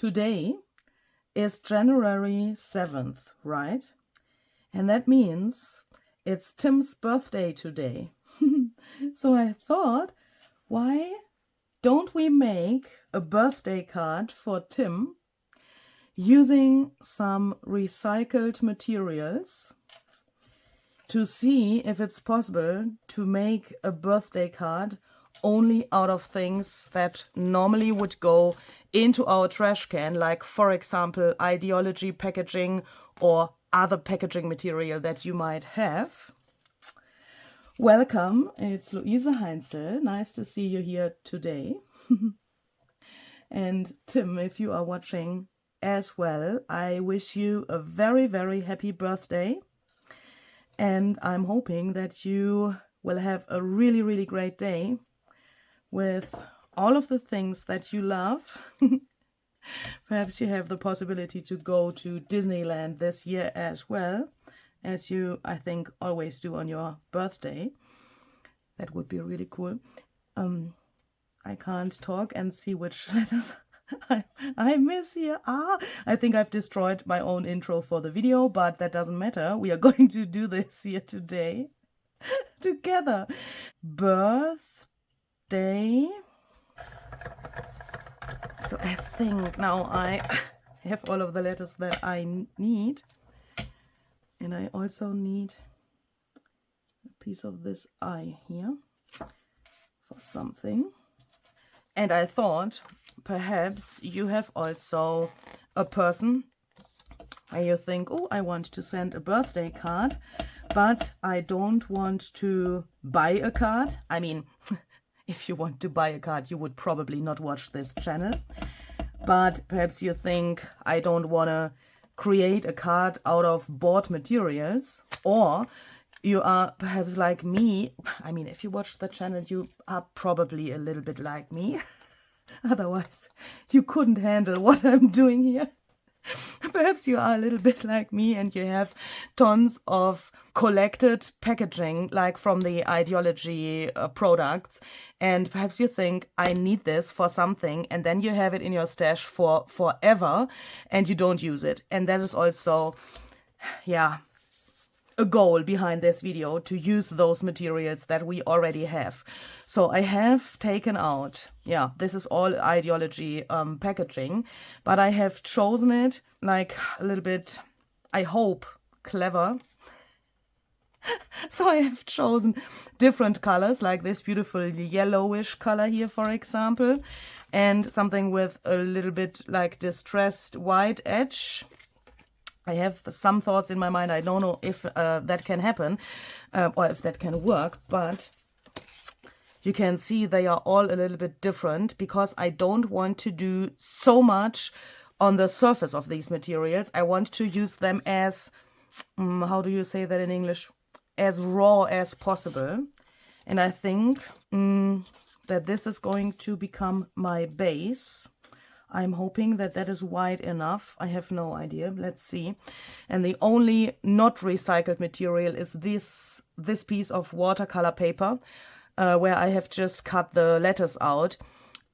Today is January 7th, right? And that means it's Tim's birthday today. So I thought, why don't we make a birthday card for Tim using some recycled materials to see if it's possible to make a birthday card only out of things that normally would go into our trash can, like, for example, ideology packaging or other packaging material that you might have. Welcome, it's Luise Heinzel. Nice to see you here today. And Tim, if you are watching as well, I wish you a very, very happy birthday. And I'm hoping that you will have a really, really great day with all of the things that you love. Perhaps you have the possibility to go to Disneyland this year as well, as you, I think, always do on your birthday. That would be really cool. I can't talk and see which letters I miss here. I think I've destroyed my own intro for the video, but that doesn't matter. We are going to do this here today together. Birthday. So I think now I have all of the letters that I need. And I also need a piece of this I here for something. And I thought perhaps you have also a person where you think, oh, I want to send a birthday card, but I don't want to buy a card. I mean, if you want to buy a card, you would probably not watch this channel. But perhaps you think, I don't want to create a card out of bought materials. Or you are perhaps like me. I mean, if you watch the channel, you are probably a little bit like me. Otherwise, you couldn't handle what I'm doing here. Perhaps you are a little bit like me and you have tons of collected packaging, like from the ideology products, and perhaps you think, I need this for something, and then you have it in your stash for forever and you don't use it. And that is also, yeah, a goal behind this video, to use those materials that we already have. So I have taken out, yeah, this is all ideology packaging, but I have chosen it like a little bit, I hope, clever. So I have chosen different colors, like this beautiful yellowish color here, for example, and something with a little bit like distressed white edge. I have some thoughts in my mind. I don't know if that can happen or if that can work, but you can see they are all a little bit different because I don't want to do so much on the surface of these materials. I want to use them as, how do you say that in English? As raw as possible. And I think that this is going to become my base. I'm hoping that that is wide enough. I have no idea. Let's see. And the only not recycled material is this piece of watercolor paper where I have just cut the letters out.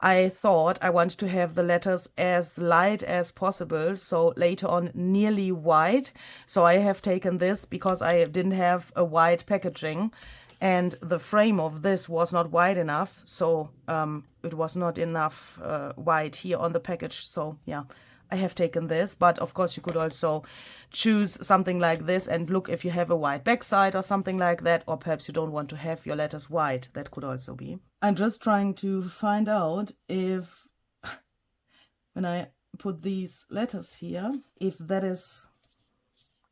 I thought I wanted to have the letters as light as possible, so later on nearly white. So I have taken this because I didn't have a white packaging. And the frame of this was not wide enough, so it was not enough white here on the package. So yeah, I have taken this, but of course you could also choose something like this and look if you have a white backside or something like that, or perhaps you don't want to have your letters white. That could also be. I'm just trying to find out if, when I put these letters here, if that is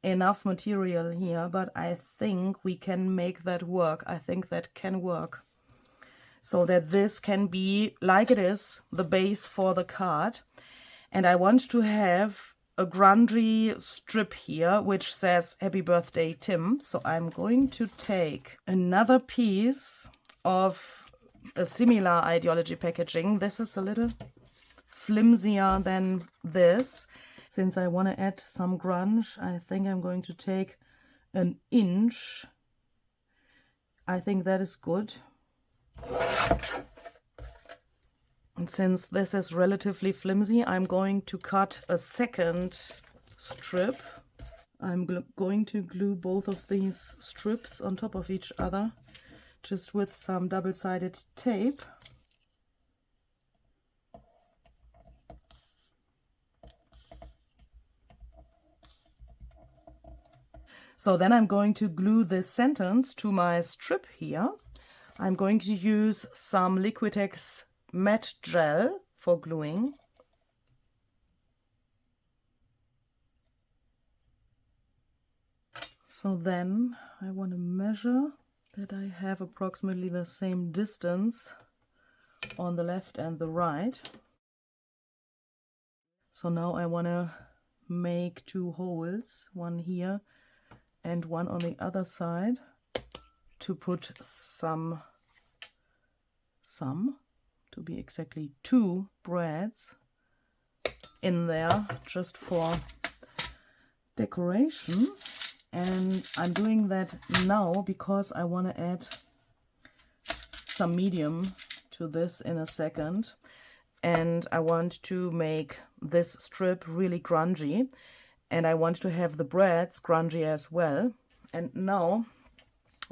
enough material here, but I think we can make that work. I think that can work. So that this can be, like it is, the base for the card. And I want to have a grungy strip here, which says, Happy Birthday, Tim. So I'm going to take another piece of a similar ideology packaging. This is a little flimsier than this. Since I want to add some grunge, I think I'm going to take an inch. I think that is good. And since this is relatively flimsy, I'm going to cut a second strip. I'm going to glue both of these strips on top of each other, just with some double-sided tape. So then I'm going to glue this sentence to my strip here. I'm going to use some Liquitex matte gel for gluing. So then I want to measure that I have approximately the same distance on the left and the right. So now I want to make 2 holes, one here and one on the other side, to put some, to be exactly 2 brads in there just for decoration. And I'm doing that now because I want to add some medium to this in a second, and I want to make this strip really grungy, and I want to have the brads grungy as well. And now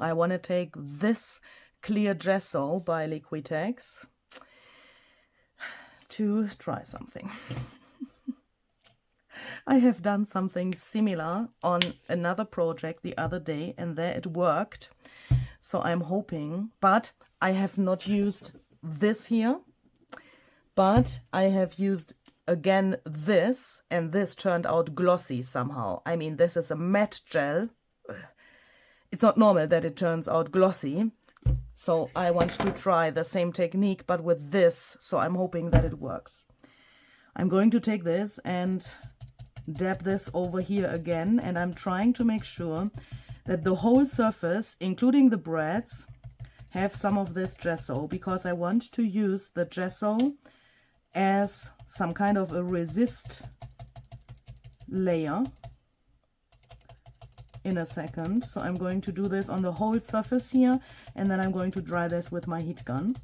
I want to take this clear gesso by Liquitex to try something. I have done something similar on another project the other day, and there it worked. So I'm hoping, but I have not used this here, but I have used again this, and this turned out glossy somehow. I mean, this is a matte gel. It's not normal that it turns out glossy. So I want to try the same technique, but with this. So I'm hoping that it works. I'm going to take this and dab this over here again, and I'm trying to make sure that the whole surface, including the brads, have some of this gesso, because I want to use the gesso as some kind of a resist layer in a second. So I'm going to do this on the whole surface here, and then I'm going to dry this with my heat gun.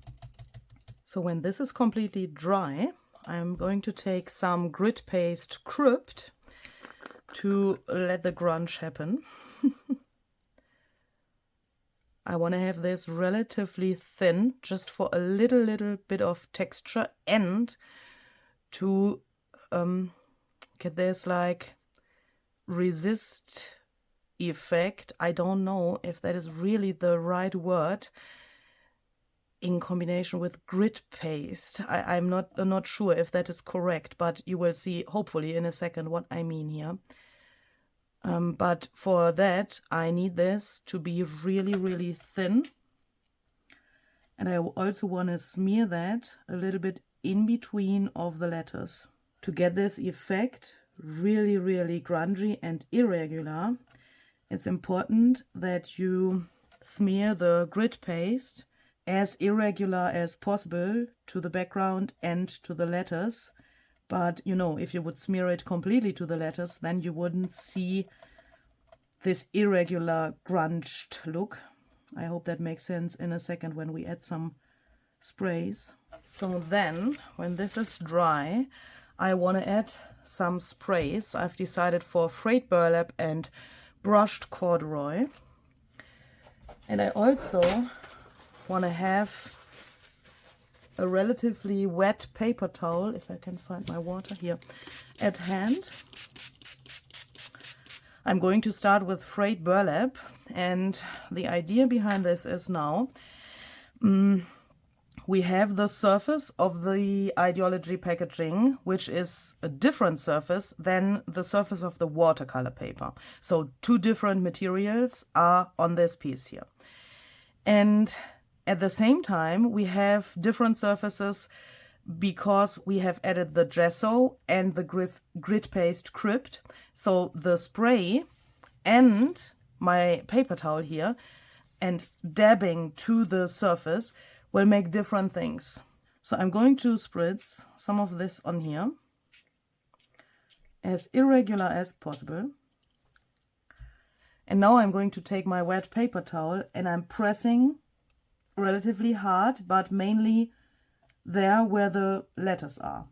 So when this is completely dry, I'm going to take some grit paste Crypt to let the grunge happen. I want to have this relatively thin, just for a little bit of texture, and to get this like resist effect. I don't know if that is really the right word, in combination with grit paste. I'm not sure if that is correct, but you will see hopefully in a second what I mean here. But for that I need this to be really thin, and I also want to smear that a little bit in between of the letters to get this effect really grungy and irregular. It's important that you smear the grit paste as irregular as possible to the background and to the letters. But you know, if you would smear it completely to the letters, then you wouldn't see this irregular grunged look. I hope that makes sense in a second when we add some sprays. So then, when this is dry, I want to add some sprays. I've decided for frayed burlap and brushed corduroy. And I also want to have a relatively wet paper towel, if I can find my water here, at hand. I'm going to start with frayed burlap, and the idea behind this is now we have the surface of the Ideology packaging, which is a different surface than the surface of the watercolor paper. So 2 different materials are on this piece here. And at the same time, we have different surfaces because we have added the gesso and the grit paste Crypt. So the spray and my paper towel here and dabbing to the surface will make different things. So I'm going to spritz some of this on here, as irregular as possible. And now I'm going to take my wet paper towel and I'm pressing relatively hard, but mainly there where the letters are.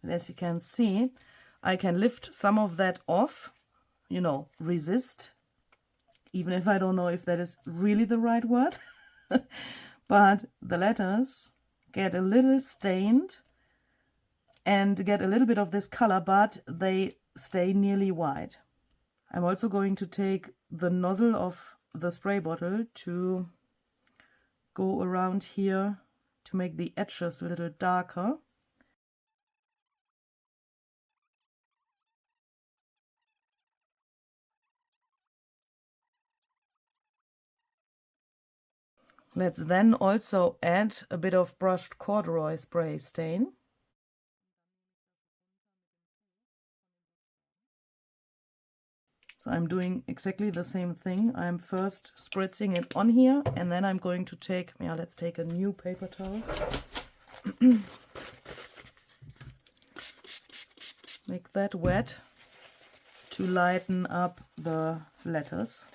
And as you can see, I can lift some of that off, you know, resist, even if I don't know if that is really the right word. But the letters get a little stained and get a little bit of this color, but they stay nearly white. I'm also going to take the nozzle of the spray bottle to go around here to make the edges a little darker. Let's then also add a bit of brushed corduroy spray stain. So I'm doing exactly the same thing. I'm first spritzing it on here, and then I'm going to take, yeah, let's take a new paper towel. Make that wet to lighten up the letters.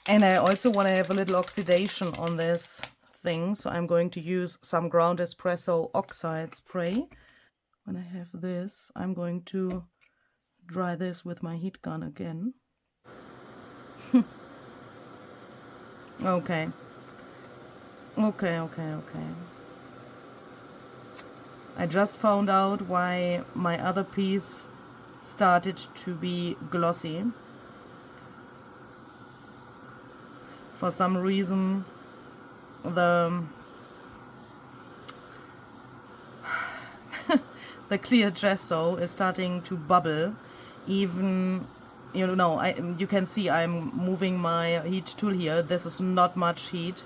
And I also want to have a little oxidation on this thing, so I'm going to use some ground espresso oxide spray. When I have this, I'm going to dry this with my heat gun again. Okay. I just found out why my other piece started to be glossy. For some reason, the clear gesso is starting to bubble. Even, you know, you can see I'm moving my heat tool here. This is not much heat.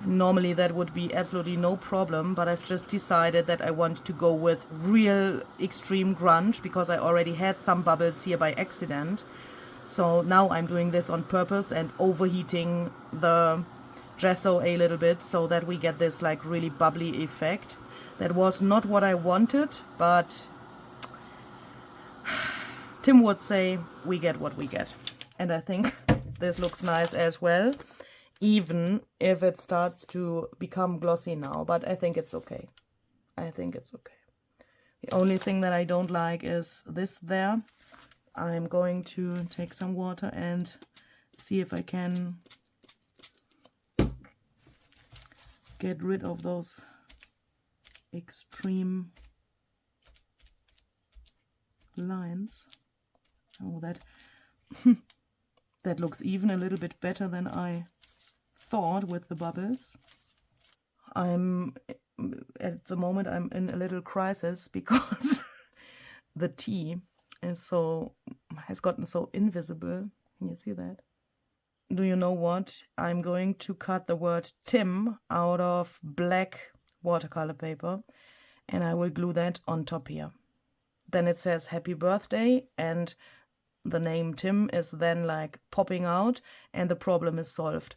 Normally that would be absolutely no problem, but I've just decided that I want to go with real extreme grunge because I already had some bubbles here by accident. So now I'm doing this on purpose and overheating the gesso a little bit so that we get this like really bubbly effect. That was not what I wanted, but Tim would say we get what we get. And I think this looks nice as well, even if it starts to become glossy now, but I think it's okay. I think it's okay. The only thing that I don't like is this there. I'm going to take some water and see if I can get rid of those extreme lines. Oh, that that looks even a little bit better than I thought with the bubbles. At the moment I'm in a little crisis because the tea has gotten so invisible. Can you see that? Do you know what? I'm going to cut the word Tim out of black watercolor paper and I will glue that on top here. Then it says happy birthday and the name Tim is then like popping out and the problem is solved.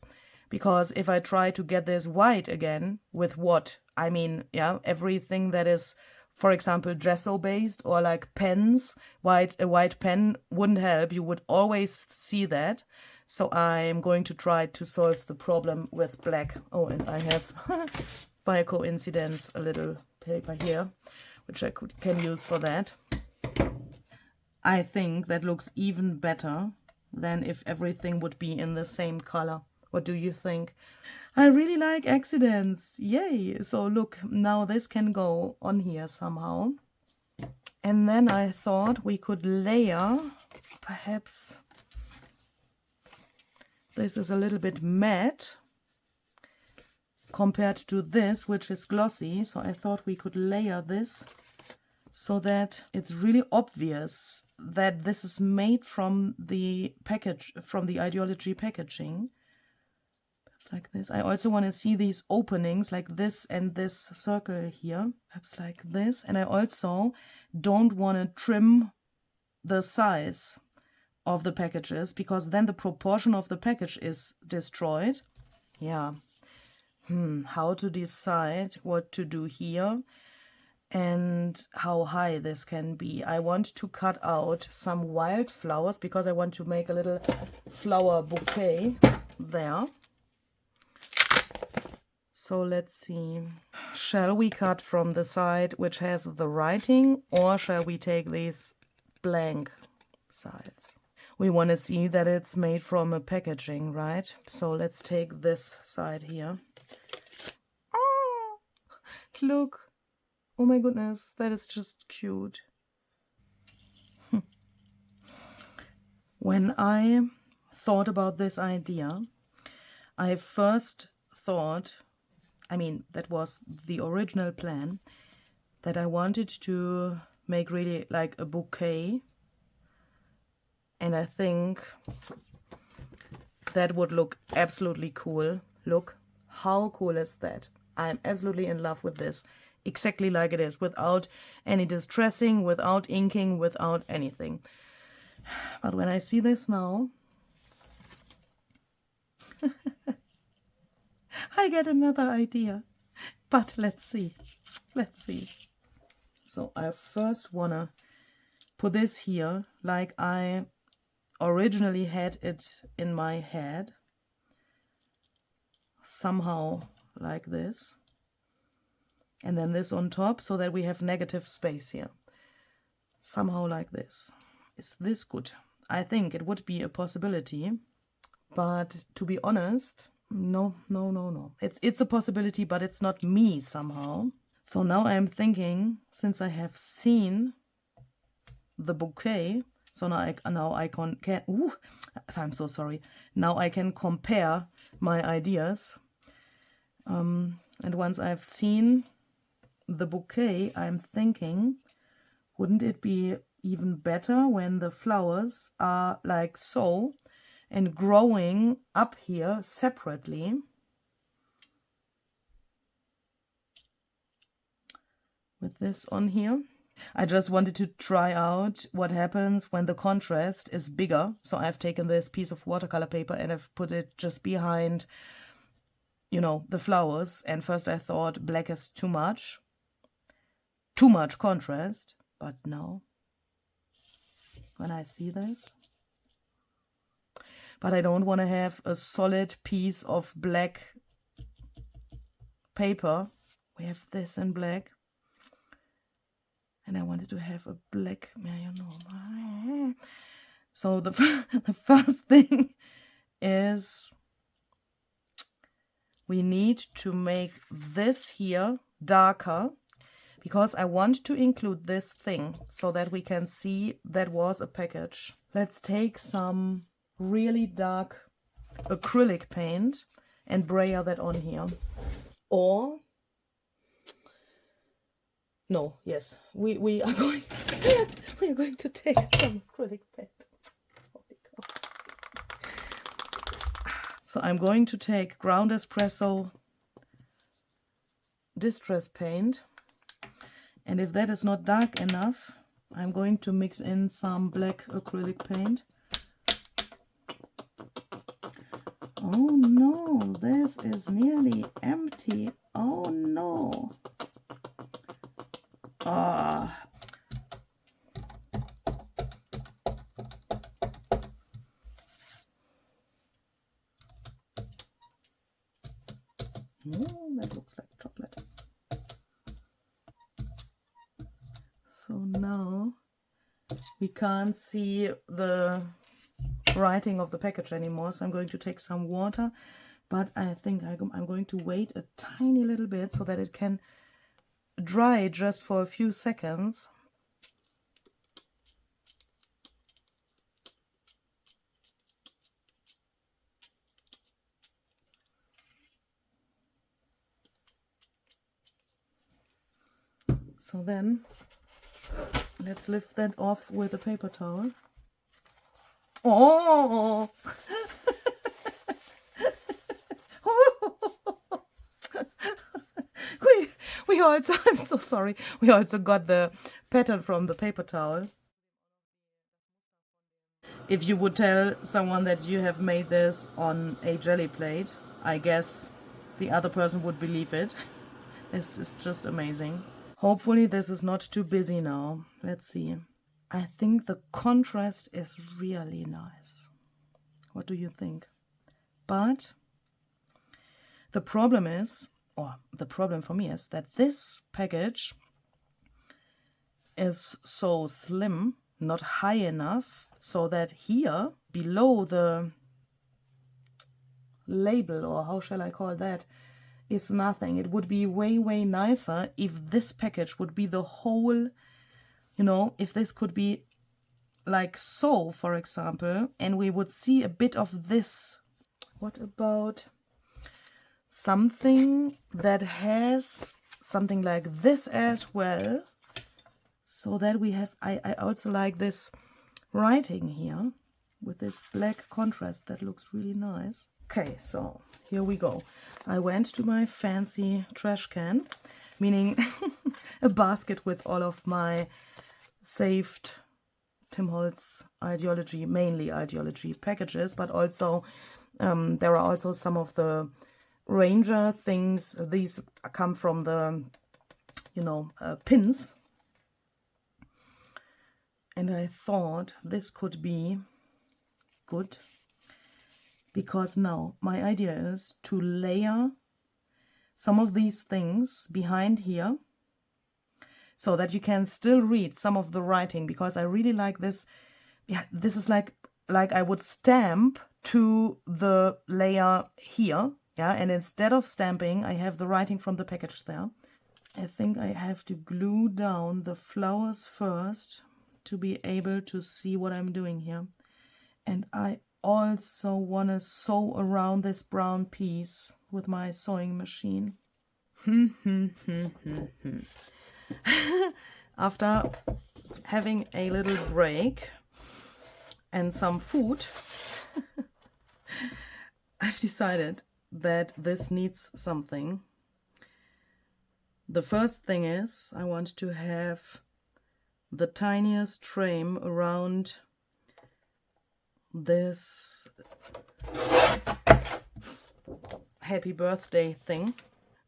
Because if I try to get this white again with what? I mean, yeah, everything that is, for example, gesso based or like pens, a white pen wouldn't help. You would always see that. So I'm going to try to solve the problem with black. Oh, and I have, by coincidence, a little paper here, which I can use for that. I think that looks even better than if everything would be in the same color. What do you think? I really like accidents. Yay! So look, now this can go on here somehow. And then I thought we could layer, perhaps this is a little bit matte compared to this, which is glossy. So I thought we could layer this so that it's really obvious that this is made from the package, from the Ideology packaging. Perhaps like this. I also want to see these openings like this and this circle here. Perhaps like this. And I also don't want to trim the size of the packages because then the proportion of the package is destroyed. Yeah. how to decide what to do here and how high this can be. I want to cut out some wildflowers because I want to make a little flower bouquet there. So let's see. Shall we cut from the side which has the writing, or shall we take these blank sides? We want to see that it's made from a packaging, right? So let's take this side here. Oh, look. Oh my goodness, that is just cute. When I thought about this idea, I first thought, that was the original plan, that I wanted to make really like a bouquet. And I think that would look absolutely cool. Look, how cool is that? I'm absolutely in love with this. Exactly like it is, without any distressing, without inking, without anything. But when I see this now, I get another idea. But let's see. Let's see. So I first wanna put this here like I originally had it in my head. Somehow like this. And then this on top so that we have negative space here. Somehow like this. Is this good? I think it would be a possibility. But to be honest, no. It's a possibility, but it's not me somehow. So now I'm thinking, since I have seen the bouquet, so now I can I'm so sorry. Now I can compare my ideas. And once I've seen the bouquet, I'm thinking, wouldn't it be even better when the flowers are like so and growing up here separately? With this on here. I just wanted to try out what happens when the contrast is bigger. So I've taken this piece of watercolor paper and I've put it just behind, the flowers. And first I thought black is too much contrast. But now, when I see this, but I don't want to have a solid piece of black paper. We have this in black. And I wanted to have a black, So the first thing is we need to make this here darker, because I want to include this thing so that we can see that was a package. Let's take some really dark acrylic paint and brayer that on here. Or no, yes, we are going we are going to take some acrylic paint. Holy cow. So I'm going to take ground espresso distress paint, and if that is not dark enough, I'm going to mix in some black acrylic paint. Oh no, this is nearly empty. Oh no. Ah. Oh, that looks like chocolate. So now we can't see the writing of the package anymore, so I'm going to take some water, but I think I'm going to wait a tiny little bit so that it can dry just for a few seconds. So then let's lift that off with a paper towel. Oh! we also, I'm so sorry, we also got the pattern from the paper towel. If you would tell someone that you have made this on a jelly plate, I guess the other person would believe it. This is just amazing. Hopefully this is not too busy now. Let's see. I think the contrast is really nice. What do you think? But the problem is, or the problem for me is, that this package is so slim, not high enough, so that here below the label, or how shall I call that, is nothing. It would be way, way nicer if this package would be the whole, you know, if this could be like so, for example, and we would see a bit of this. What about something that has something like this as well, so that we have, I also like this writing here with this black contrast that looks really nice. Okay, so here we go. I went to my fancy trash can, meaning a basket with all of my saved Tim Holtz ideology, mainly ideology packages, but also there are also some of the Ranger things. These come from the, you know, pins. And I thought this could be good, because now my idea is to layer some of these things behind here so that you can still read some of the writing, because I really like this. Yeah, this is like I would stamp to the layer here, yeah, and instead of stamping I have the writing from the package there. I think I have to glue down the flowers first to be able to see what I'm doing here. And I also want to sew around this brown piece with my sewing machine. After having a little break and some food, I've decided that this needs something. The first thing is I want to have the tiniest frame around this happy birthday thing.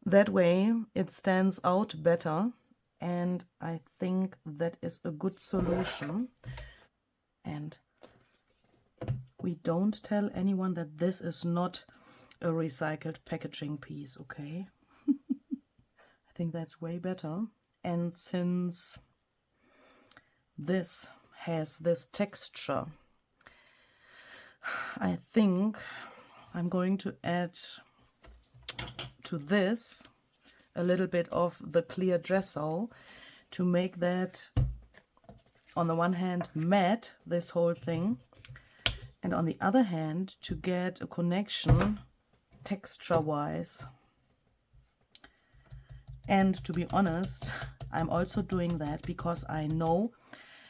That way it stands out better, and I think that is a good solution. And we don't tell anyone that this is not a recycled packaging piece, okay? I think that's way better. And since this has this texture, I think I'm going to add to this a little bit of the clear gesso to make that, on the one hand, matte, this whole thing, and on the other hand, to get a connection texture-wise. And to be honest, I'm also doing that because I know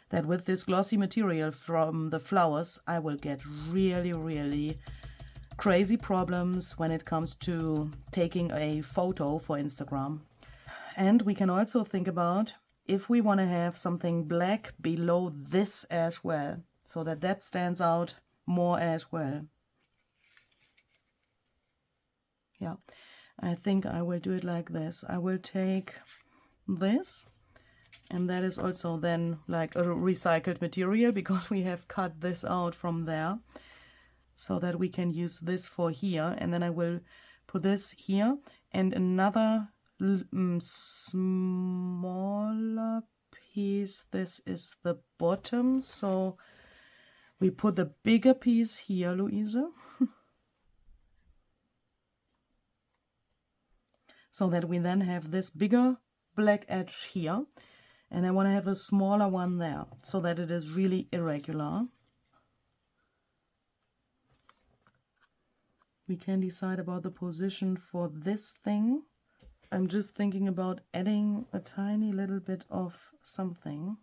that with this glossy material from the flowers, I will get really, really crazy problems when it comes to taking a photo for Instagram. And we can also think about if we want to have something black below this as well, so that that stands out more as well. Yeah, I think I will do it like this. I will take this, and that is also then like a recycled material because we have cut this out from there, so that we can use this for here. And then I will put this here and another smaller piece. This is the bottom, so we put the bigger piece here, Louise. So that we then have this bigger black edge here, and I want to have a smaller one there so that it is really irregular. We can decide about the position for this thing. I'm just thinking about adding a tiny little bit of something.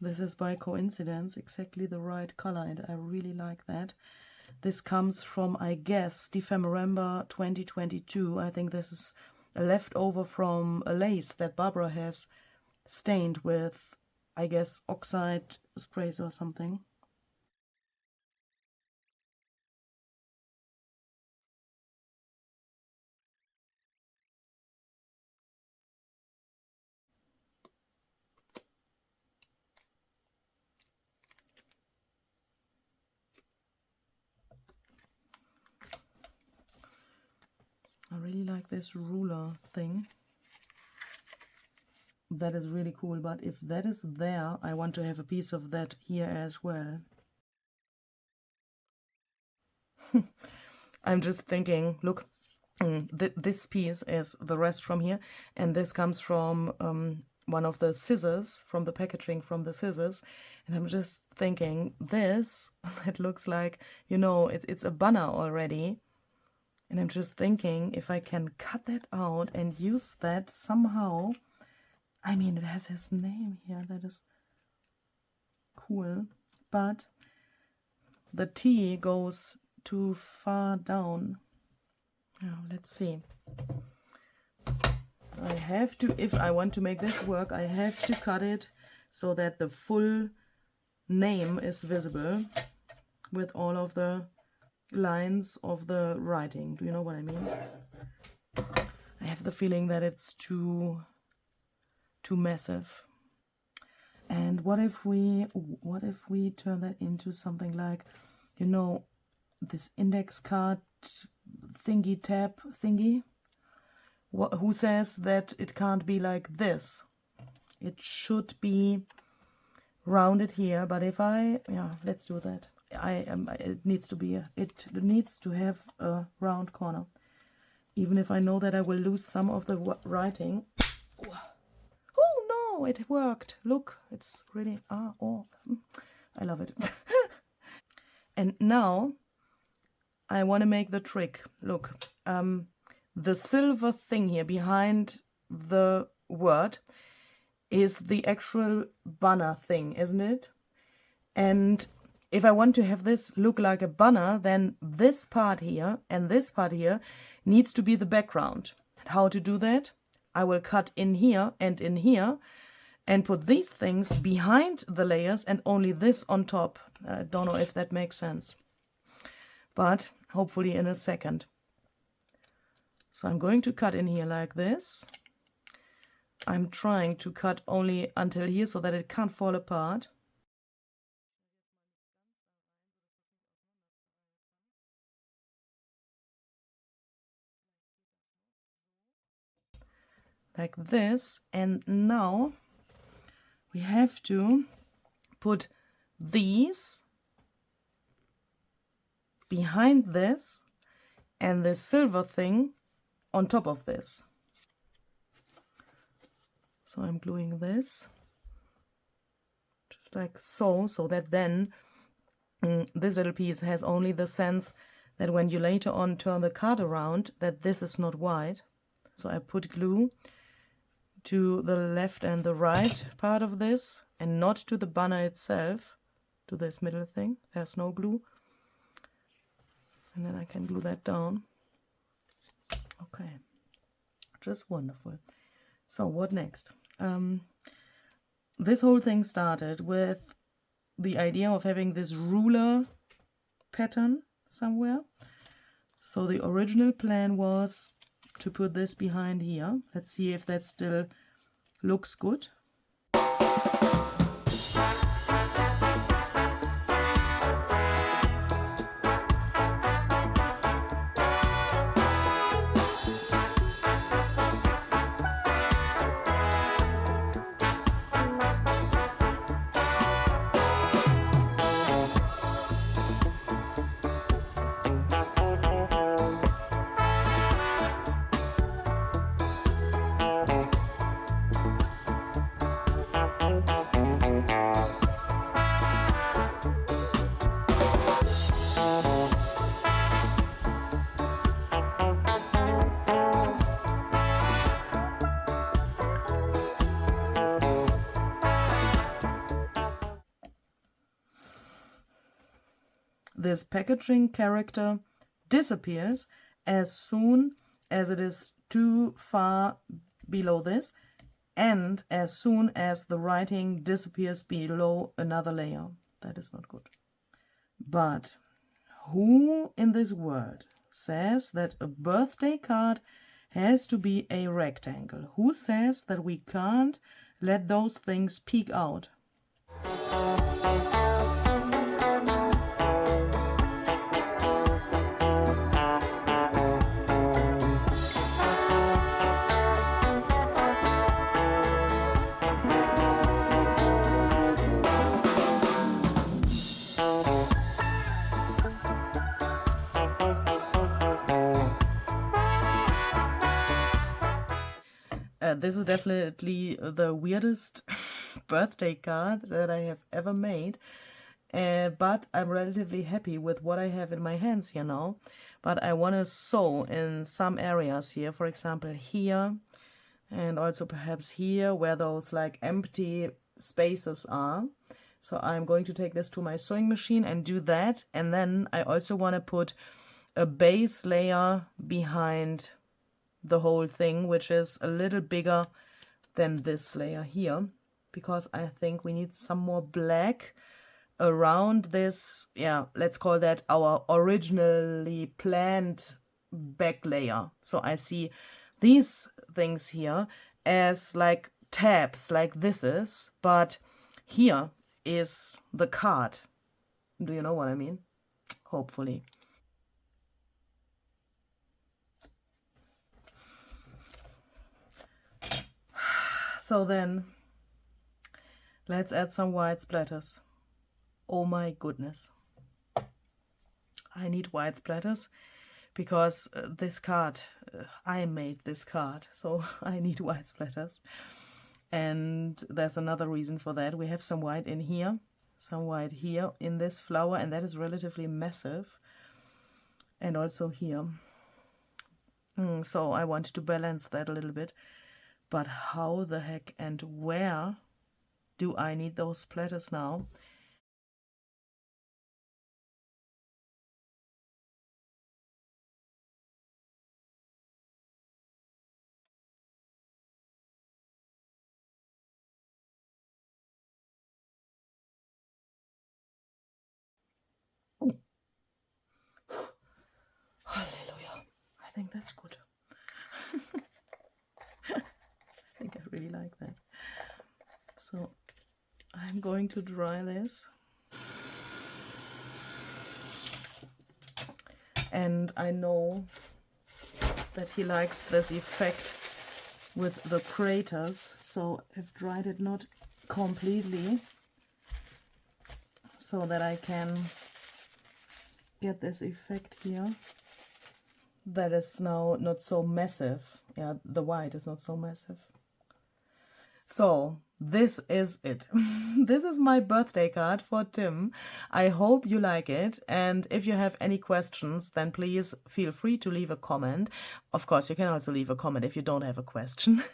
This is by coincidence exactly the right color, and I really like that. This comes from, I guess, December 2022. I think this is a leftover from a lace that Barbara has stained with, I guess, oxide sprays or something. like this ruler thing. That is really cool, but if that is there, I want to have a piece of that here as well. I'm just thinking, look, this piece is the rest from here, and this comes from one of the scissors, from the packaging from the scissors, and I'm just thinking, this, it looks like, you know, it's a banner already, and I'm just thinking if I can cut that out and use that somehow. I mean, it has his name here, that is cool, but the T goes too far down. Now, let's see. I have to, if I want to make this work, I have to cut it so that the full name is visible with all of the lines of the writing. Do you know what I mean? I have the feeling that it's too massive. And what if we turn that into something like, you know, this index card thingy tab thingy? Who says that it can't be like this? It should be rounded here, but if yeah, let's do that. It needs to have a round corner, even if I know that I will lose some of the writing. Oh no, it worked. Look, it's really I love it. And now I want to make the trick. Look, the silver thing here behind the word is the actual banner thing, isn't it? And if I want to have this look like a banner, then this part here and this part here needs to be the background. And how to do that? I will cut in here and put these things behind the layers and only this on top. I don't know if that makes sense, but hopefully in a second. So I'm going to cut in here like this. I'm trying to cut only until here so that it can't fall apart. Like this. And now we have to put these behind this and the silver thing on top of this. So I'm gluing this just like so, so that then this little piece has only the sense that when you later on turn the card around, that this is not white. So I put glue to the left and the right part of this and not to the banner itself, to this middle thing. There's no glue. And then I can glue that down. Okay, just wonderful. So what next? This whole thing started with the idea of having this ruler pattern somewhere. So the original plan was to put this behind here. Let's see if that still looks good. This packaging character disappears as soon as it is too far below this and as soon as the writing disappears below another layer. That is not good. But who in this world says that a birthday card has to be a rectangle? Who says that we can't let those things peek out? this is definitely the weirdest birthday card that I have ever made. But I'm relatively happy with what I have in my hands here now. But I want to sew in some areas here, for example here, and also perhaps here where those like empty spaces are. So I'm going to take this to my sewing machine and do that. And then I also want to put a base layer behind the whole thing, which is a little bigger than this layer here, because I think we need some more black around this. Yeah, let's call that our originally planned back layer. So I see these things here as like tabs, like this is, but here is the card. Do you know what I mean? Hopefully. So then let's add some white splatters. Oh my goodness. I need white splatters because this card, I made this card, so I need white splatters. And there's another reason for that. We have some white in here, some white here in this flower, and that is relatively massive. And also here. So I want to balance that a little bit. But how the heck and where do I need those splatters now? Hallelujah. I think that's good. I think I really like that. So I'm going to dry this. And I know that he likes this effect with the craters, so I've dried it not completely so that I can get this effect here. That is now not so massive. Yeah, the white is not so massive. So this is it. This is my birthday card for Tim. I hope you like it. And if you have any questions, then please feel free to leave a comment. Of course, you can also leave a comment if you don't have a question.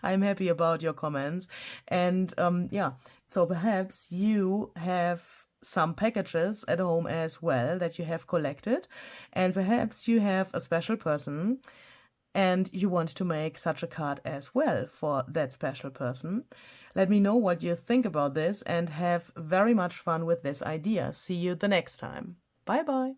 I'm happy about your comments. And yeah, so perhaps you have some packages at home as well that you have collected. And perhaps you have a special person and you want to make such a card as well for that special person. Let me know what you think about this and have very much fun with this idea. See you the next time. Bye bye.